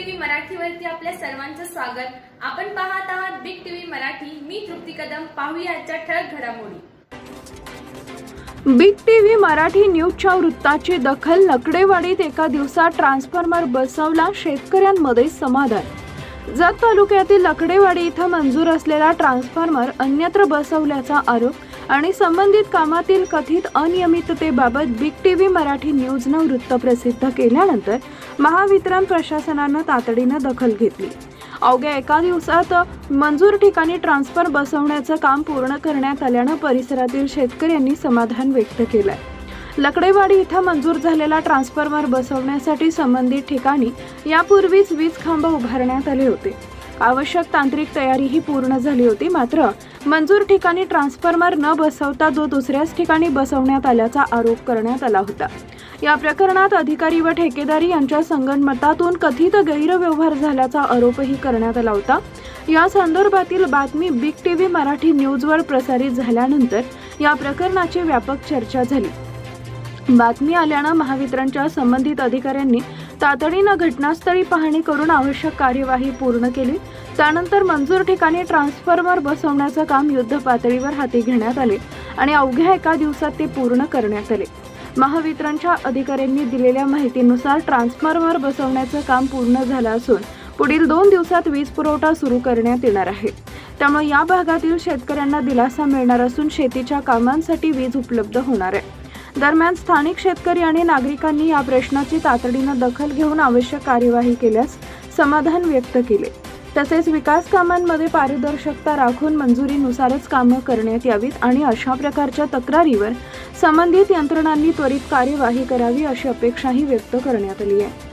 TV मराठीवरती आपल्या सर्वांचं स्वागत। आपण पाहत आहात बिग टीव्ही मराठी। मी तृप्ती कदम। पाहूया आजच्या ठळक घडामोडी। बिग टीव्ही मराठी न्यूजच्या वृत्ताची दखल। लकडेवाडीत एका दिवसात ट्रान्सफॉर्मर बसवला, शेतकऱ्यांमध्ये समाधान। जत तालुक्यातील लकडेवाडी इथं मंजूर असलेला ट्रान्सफॉर्मर अन्यत्र बसवल्याचा आरोप आणि संबंधित कामातील कथित अनियमिततेबाबत बिग टीव्ही मराठी न्यूजनं वृत्त प्रसिद्ध केल्यानंतर महावितरण प्रशासनानं तातडीनं दखल घेतली। अवघ्या एका दिवसात मंजूर ठिकाणी ट्रान्सफॉर्मर बसवण्याचं काम पूर्ण करण्यात आल्यानं परिसरातील शेतकऱ्यांनी समाधान व्यक्त केलंय। लकडेवाडी इथं मंजूर झालेला ट्रान्सफॉर्मर बसवण्यासाठी संबंधित ठिकाणी यापूर्वीच वीज खांब उभारण्यात आले होते। आवश्यक तांत्रिक तयारीही पूर्ण झाली होती, मात्र मंजूर ठिकाणी ट्रान्सफॉर्मर न बसवता दुसऱ्याच ठिकाणी बसवण्यात आल्याचा आरोप करण्यात आला होता। या प्रकरणात अधिकारी व ठेकेदारी यांच्या संगनमतातून कथित गैरव्यवहार झाल्याचा आरोपही करण्यात आला होता। या संदर्भातील बातमी बिग टीव्ही मराठी न्यूजवर प्रसारित झाल्यानंतर या प्रकरणाची व्यापक चर्चा झाली। बातमी आल्यानं महावितरणच्या संबंधित अधिकाऱ्यांनी तातडीनं घटनास्थळी पाहणी करून आवश्यक कार्यवाही पूर्ण केली। त्यानंतर मंजूर ठिकाणी ट्रान्सफॉर्मर बसवण्याचं काम युद्ध पातळीवर हाती घेण्यात आले आणि अवघ्या एका दिवसात ते पूर्ण करण्यात आले। महावितरणच्या अधिकाऱ्यांनी दिलेल्या माहितीनुसार ट्रान्सफॉर्मर बसवण्याचं काम पूर्ण झालं असून पुढील 2 दिवसात वीज पुरवठा सुरू करण्यात येणार आहे। त्यामुळे या भागातील शेतकऱ्यांना दिलासा मिळणार असून शेतीच्या कामांसाठी वीज उपलब्ध होणार आहे। दरम्यान स्थानिक शेतकरी आणि नागरिकांनी या प्रश्नाची तातडीनं दखल घेऊन आवश्यक कार्यवाही केल्यास समाधान व्यक्त केले। तसेच विकास कामांमध्ये पारदर्शकता राखून मंजुरीनुसारच कामं करण्यात यावीत आणि अशा प्रकारच्या तक्रारीवर संबंधित यंत्रणांनी त्वरित कार्यवाही करावी अशी अपेक्षाही व्यक्त करण्यात आली आहे।